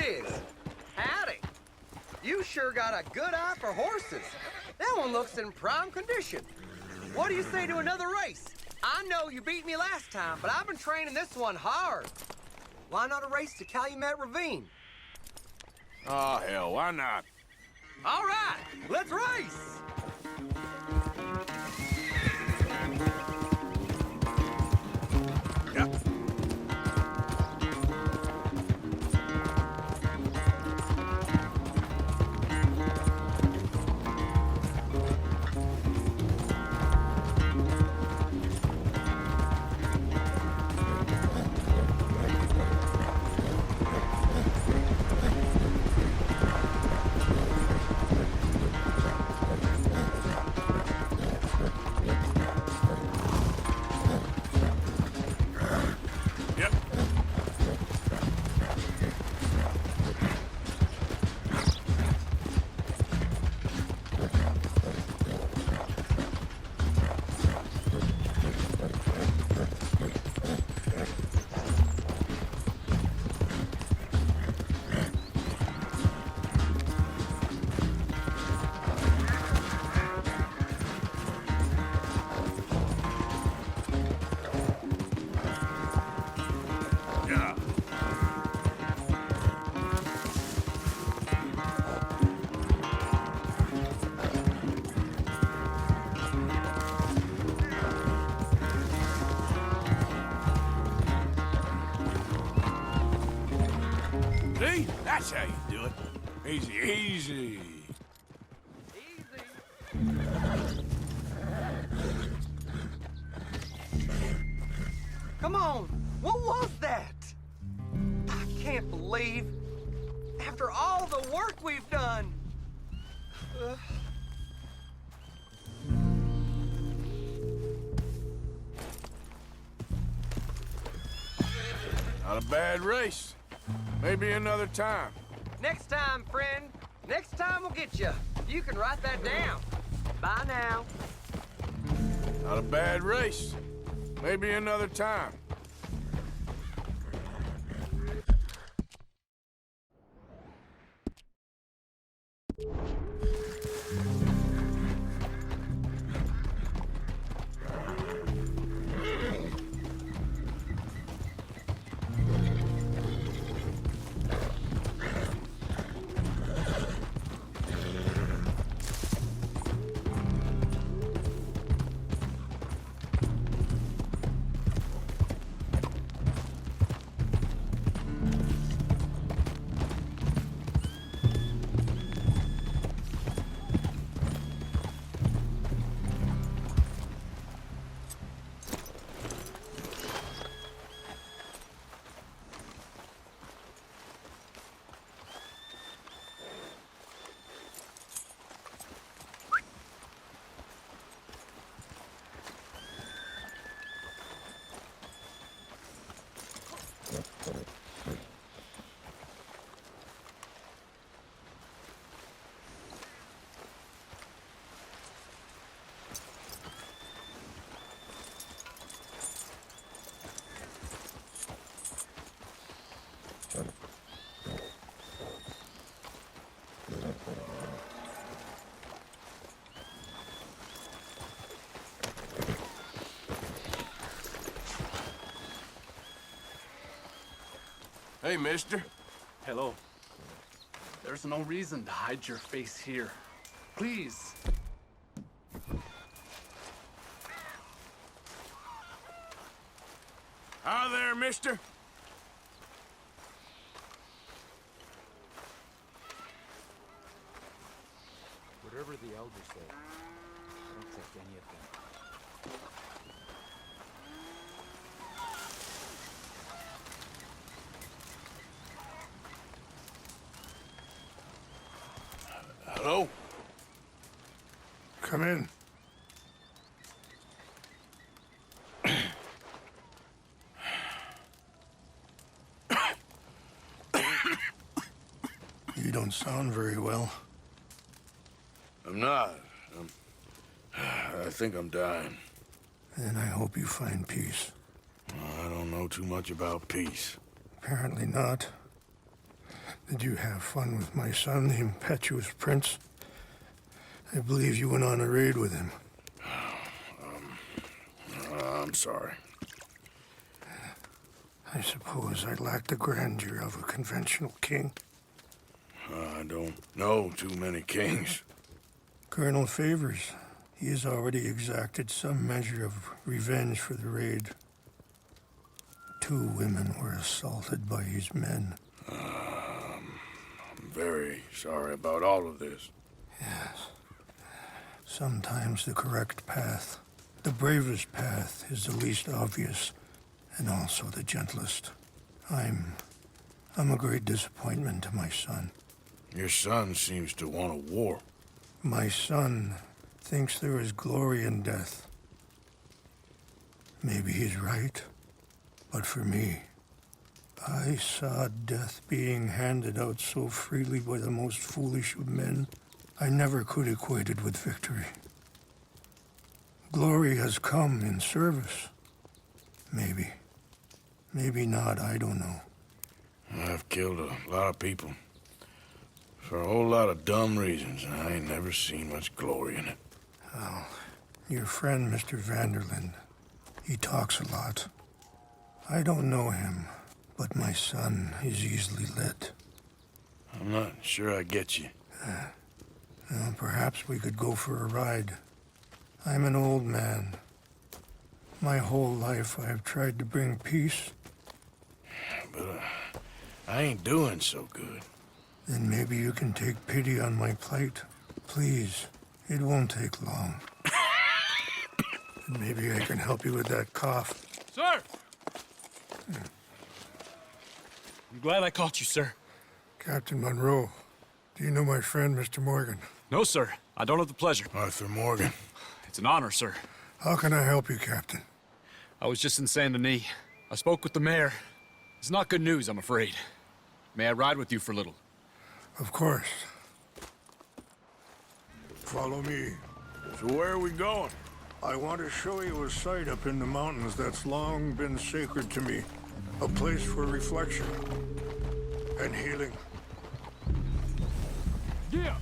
is. Howdy. You sure got a good eye for horses. That one looks in prime condition. What do you say to another race? I know you beat me last time, but I've been training this one hard. Why not a race to Calumet Ravine? Oh, hell, why not? All right, let's race! Yep. See? That's how you do it. Easy, easy. Come on, what was that? I can't believe, after all the work we've done. Not a bad race. Maybe another time. Next time, friend. Next time we'll get you. You can write that down. Bye now. Not a bad race. Maybe another time. Hey, mister. Hello. There's no reason to hide your face here. Please. Hi there, mister. Whatever the elders say, I don't trust any of them. Hello? Come in. You don't sound very well. I'm not. I think I'm dying. Then I hope you find peace. I don't know too much about peace. Apparently not. Did you have fun with my son, the impetuous prince? I believe you went on a raid with him. I'm sorry. I suppose I lack the grandeur of a conventional king. I don't know too many kings. Colonel Favors, he has already exacted some measure of revenge for the raid. 2 women were assaulted by his men. I'm very sorry about all of this. Yes. Sometimes the correct path, the bravest path, is the least obvious, and also the gentlest. I'm a great disappointment to my son. Your son seems to want a war. My son thinks there is glory in death. Maybe he's right, but for me, I saw death being handed out so freely by the most foolish of men, I never could equate it with victory. Glory has come in service. Maybe. Maybe not, I don't know. I've killed a lot of people. For a whole lot of dumb reasons, and I ain't never seen much glory in it. Oh, your friend, Mr. Vanderlyn, he talks a lot. I don't know him, but my son is easily led. I'm not sure I get you. Well, perhaps we could go for a ride. I'm an old man. My whole life I have tried to bring peace. But I ain't doing so good. Then maybe you can take pity on my plight. Please, it won't take long. And maybe I can help you with that cough. Sir! I'm glad I caught you, sir. Captain Monroe, do you know my friend, Mr. Morgan? No, sir. I don't have the pleasure. Arthur Morgan. It's an honor, sir. How can I help you, Captain? I was just in Saint Denis. I spoke with the mayor. It's not good news, I'm afraid. May I ride with you for a little? Of course. Follow me. So where are we going? I want to show you a site up in the mountains that's long been sacred to me. A place for reflection and healing. Yeah!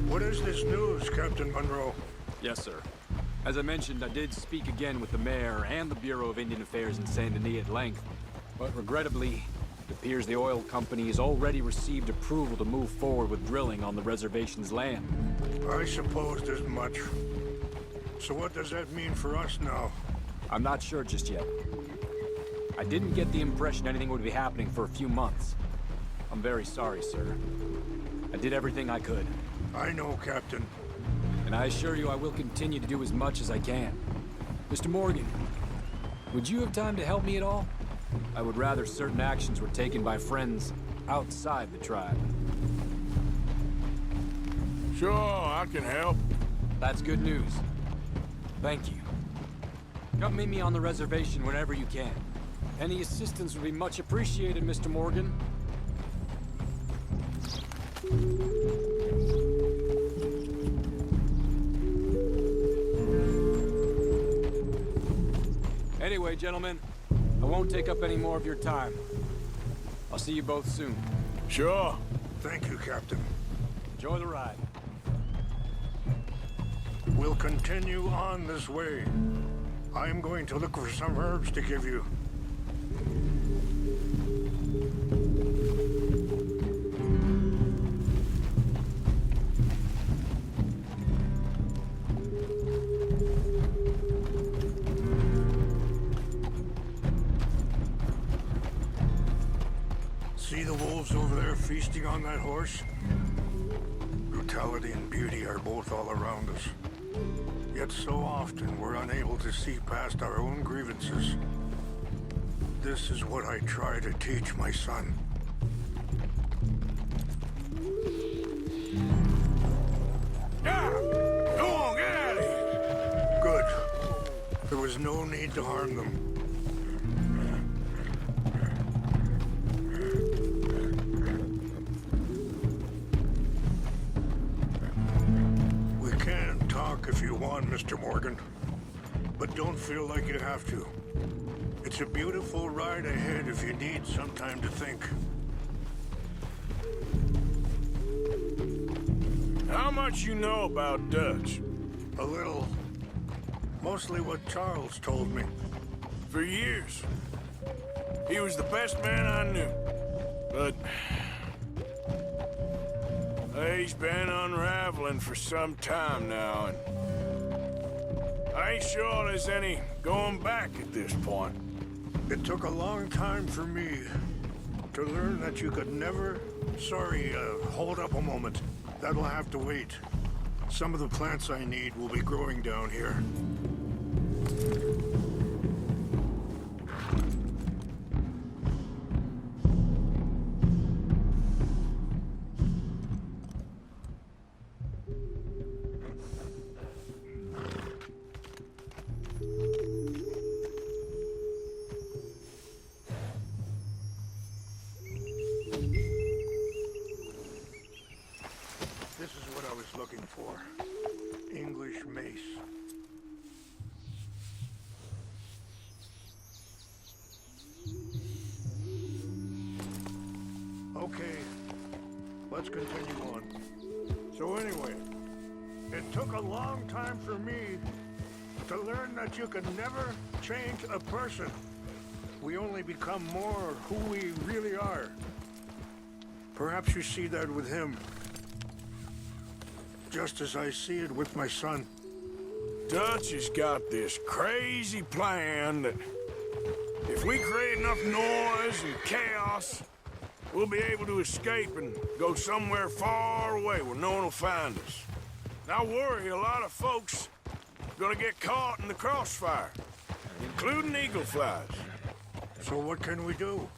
What is this news, Captain Monroe? Yes, sir. As I mentioned, I did speak again with the mayor and the Bureau of Indian Affairs in Saint Denis at length. But regrettably, it appears the oil company has already received approval to move forward with drilling on the reservation's land. I supposed as much. So what does that mean for us now? I'm not sure just yet. I didn't get the impression anything would be happening for a few months. I'm very sorry, sir. I did everything I could. I know, Captain. And I assure you I will continue to do as much as I can. Mr. Morgan, would you have time to help me at all? I would rather certain actions were taken by friends outside the tribe. Sure, I can help. That's good news. Thank you. Come meet me on the reservation whenever you can. Any assistance would be much appreciated, Mr. Morgan. Anyway, gentlemen, I won't take up any more of your time. I'll see you both soon. Sure. Thank you, Captain. Enjoy the ride. We'll continue on this way. I'm going to look for some herbs to give you. See the wolves over there feasting on that horse? Brutality and beauty are both all around us. Yet so often we're unable to see past our own grievances. This is what I try to teach my son. Yeah! Go on, get out of here! Good. There was no need to harm them. We can talk if you want, Mr. Morgan. But don't feel like you have to. It's a beautiful ride ahead if you need some time to think. How much you know about Dutch? A little. Mostly what Charles told me. For years. He was the best man I knew. But... he's been unraveling for some time now, and... I ain't sure there's any going back at this point. It took a long time for me to learn that you could never... Sorry, hold up a moment. That'll have to wait. Some of the plants I need will be growing down here. This is what I was looking for. English mace. Okay, let's continue on. So anyway, it took a long time for me to learn that you can never change a person. We only become more who we really are. Perhaps you see that with him. Just as I see it with my son. Dutch has got this crazy plan that if we create enough noise and chaos, we'll be able to escape and go somewhere far away where no one will find us. And I worry a lot of folks are gonna get caught in the crossfire, including eagle flies. So what can we do?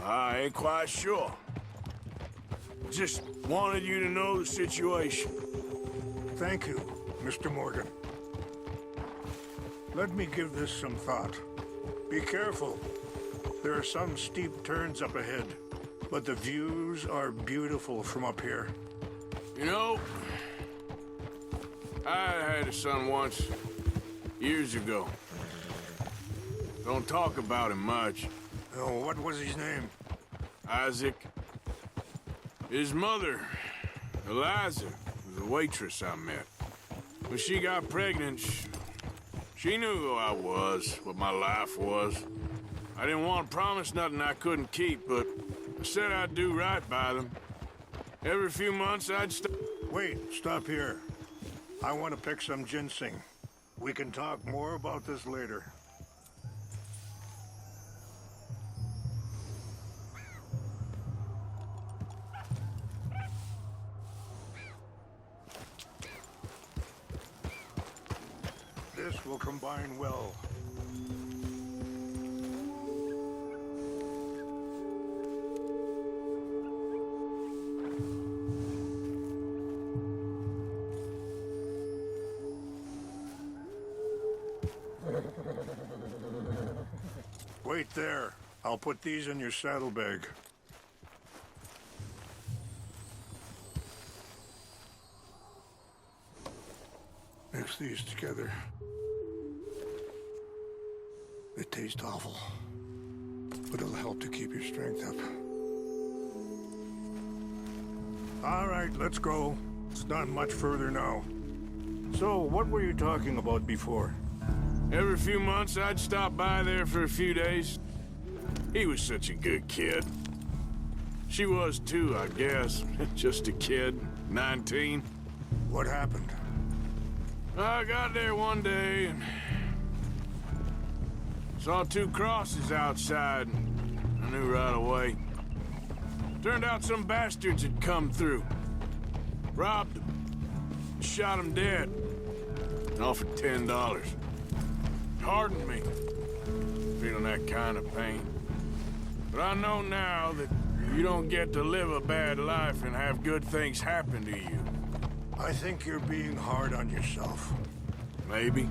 I ain't quite sure. Just wanted you to know the situation. Thank you, Mr. Morgan. Let me give this some thought. Be careful. There are some steep turns up ahead, but the views are beautiful from up here. You know, I had a son once, years ago. Don't talk about him much. Oh, what was his name? Isaac. His mother, Eliza, was a waitress I met. When she got pregnant, she knew who I was, what my life was. I didn't want to promise nothing I couldn't keep, but I said I'd do right by them. Every few months I'd Wait, stop here. I want to pick some ginseng. We can talk more about this later. This will combine well. Wait there. I'll put these in your saddlebag. Mix these together. They taste awful, but it'll help to keep your strength up. All right, let's go. It's not much further now. So, what were you talking about before? Every few months, I'd stop by there for a few days. He was such a good kid. She was too, I guess. Just a kid, 19. What happened? I got there one day and saw two crosses outside. I knew right away. Turned out some bastards had come through. Robbed them. Shot them dead. And offered $10. Hardened me. Feeling that kind of pain. But I know now that you don't get to live a bad life and have good things happen to you. I think you're being hard on yourself. Maybe.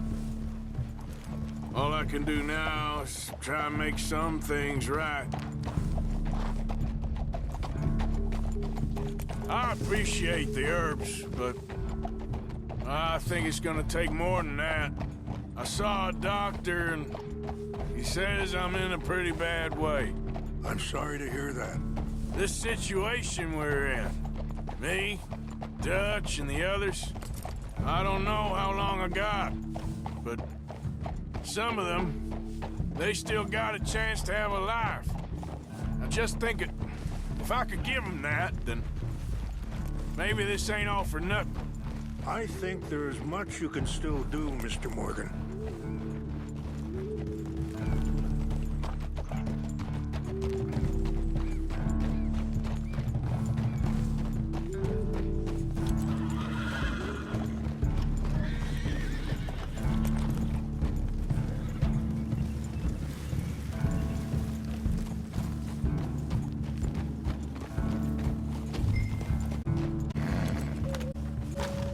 All I can do now is try and make some things right. I appreciate the herbs, but I think it's gonna take more than that. I saw a doctor and he says I'm in a pretty bad way. I'm sorry to hear that. This situation we're in, me, Dutch, and the others, I don't know how long I got, but some of them, they still got a chance to have a life. I just think if I could give them that, then maybe this ain't all for nothing. I think there is much you can still do, Mr. Morgan.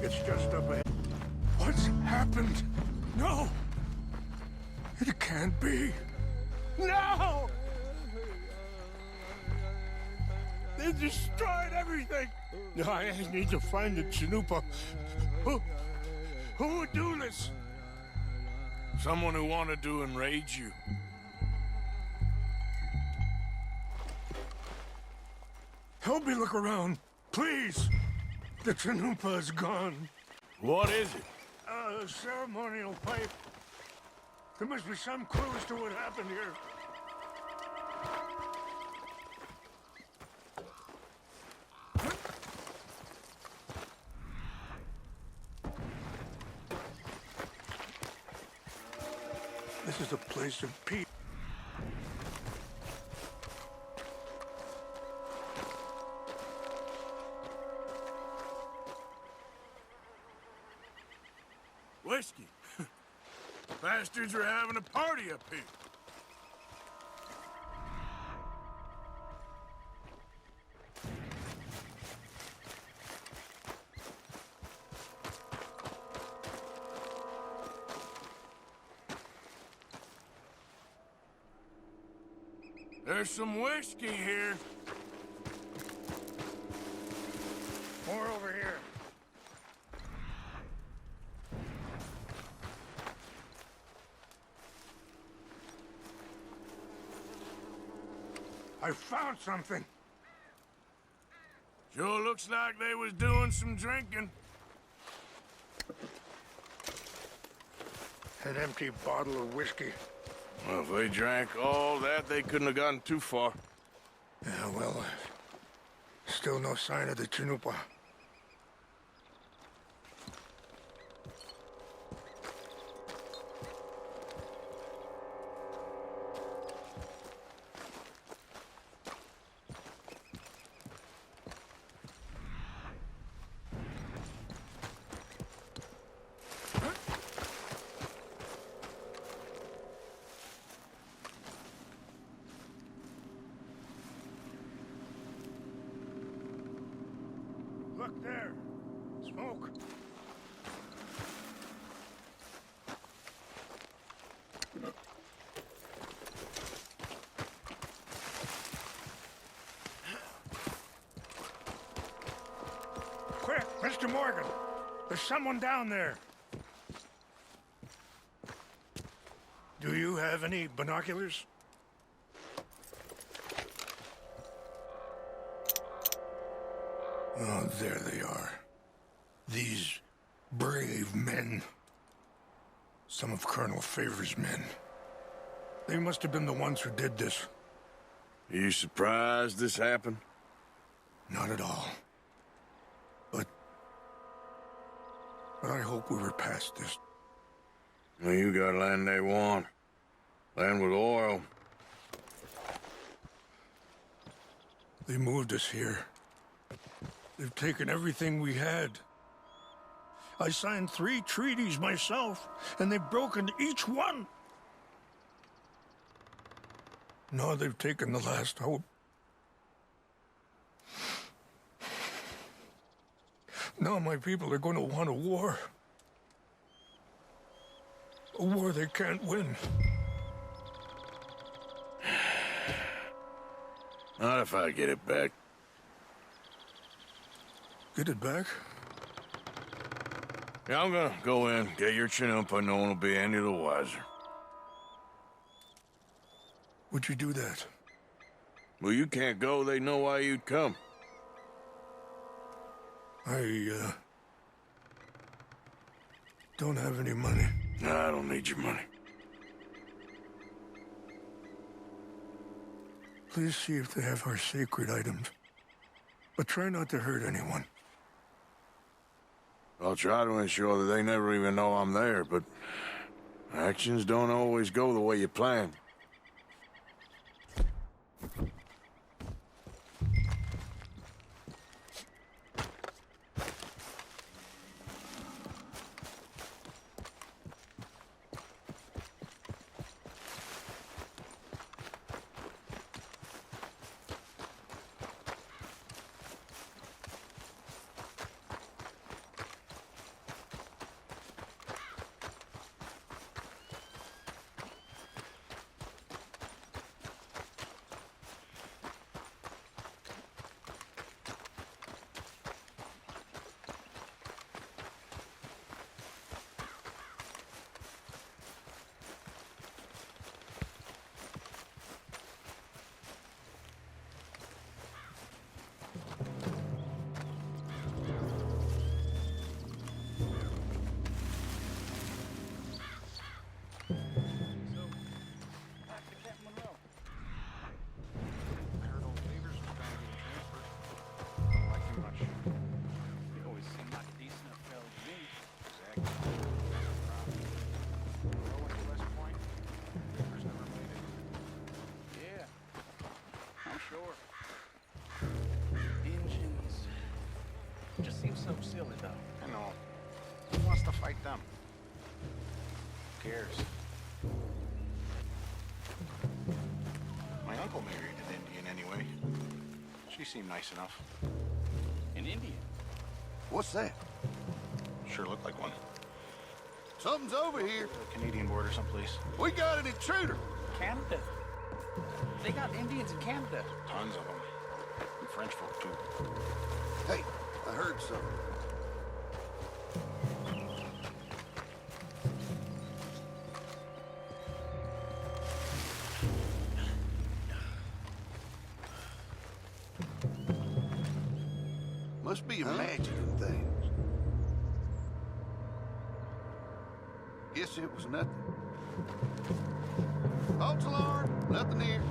It's just up ahead. What's happened? No! It can't be. No! They destroyed everything! I need to find the Chanupa. Who would do this? Someone who wanted to enrage you. Help me look around, please. The Chanupa is gone. What is it? A ceremonial pipe. There must be some clue as to what happened here. This is a place of peace. Whiskey. Bastards are having a party up here. There's some whiskey here. More over here. I found something. Sure looks like they was doing some drinking. An empty bottle of whiskey. Well, if they drank all that, they couldn't have gotten too far. Yeah, well, still no sign of the Chanupa. Look there. Smoke. Quick, Mr. Morgan. There's someone down there. Do you have any binoculars? Oh, there they are. These brave men. Some of Colonel Favor's men. They must have been the ones who did this. Are you surprised this happened? Not at all. But I hope we were past this. Well, you got land they want. Land with oil. They moved us here. They've taken everything we had. I signed 3 treaties myself, and they've broken each one. Now they've taken the last hope. Now my people are going to want a war. A war they can't win. Not if I get it back. Get it back? Yeah, I'm gonna go in, get your Chanupa, no one will be any the wiser. Would you do that? Well, you can't go. They know why you'd come. I, don't have any money. No, I don't need your money. Please see if they have our sacred items. But try not to hurt anyone. I'll try to ensure that they never even know I'm there, but actions don't always go the way you plan. So silly, though. I know. Who wants to fight them? Who cares? My uncle married an Indian anyway. She seemed nice enough. An Indian? What's that? Sure looked like one. Something's over here. Canadian border someplace. We got an intruder. Canada. They got Indians in Canada. Tons of them. And French folk, too. Hey, I heard something. Must be imagining things. Guess it was nothing. False alarm, nothing here.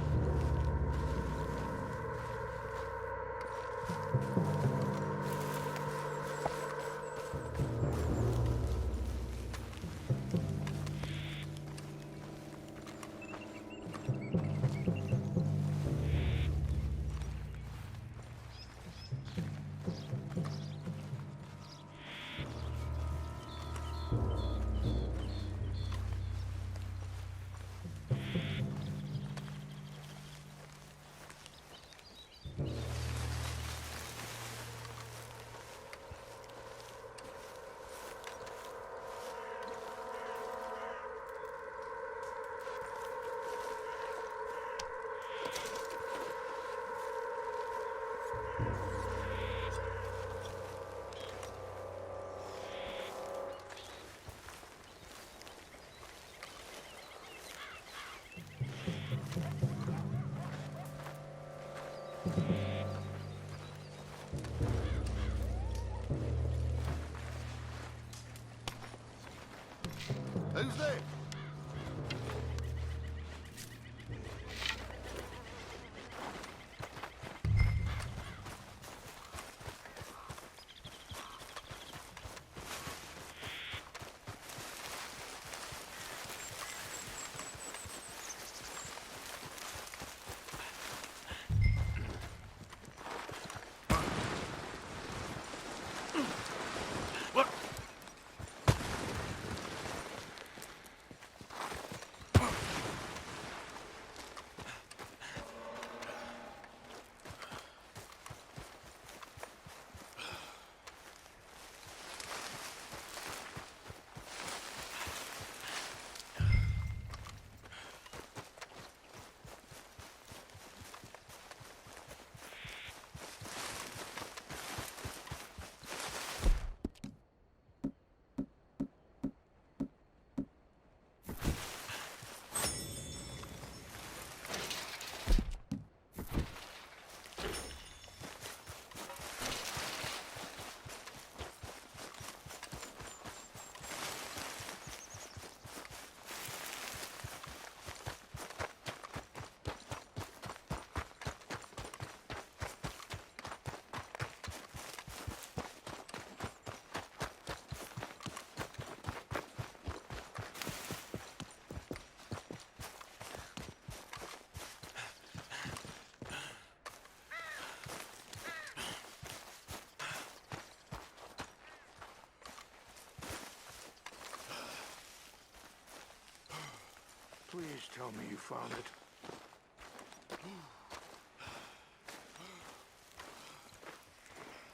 Please tell me you found it.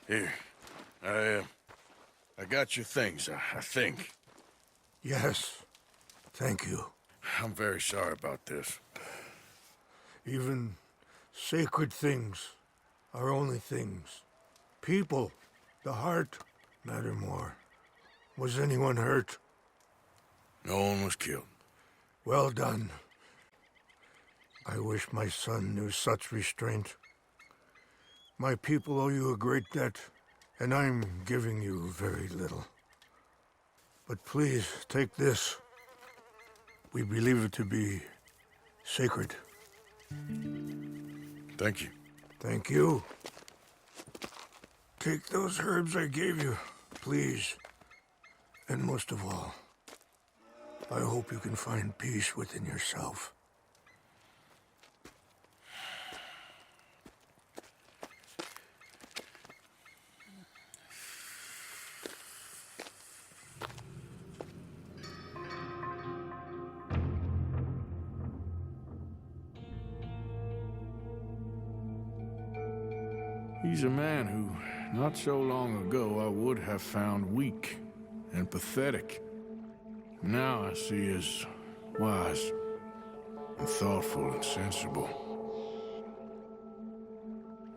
Here. I got your things, I think. Yes. Thank you. I'm very sorry about this. Even sacred things are only things. People, the heart, matter more. Was anyone hurt? No one was killed. Well done. I wish my son knew such restraint. My people owe you a great debt, and I'm giving you very little. But please, take this. We believe it to be sacred. Thank you. Thank you. Take those herbs I gave you, please. And most of all, I hope you can find peace within yourself. He's a man who, not so long ago, I would have found weak and pathetic. Now I see as wise and thoughtful and sensible.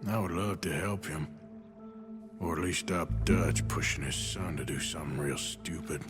I would love to help him, or at least stop Dutch pushing his son to do something real stupid.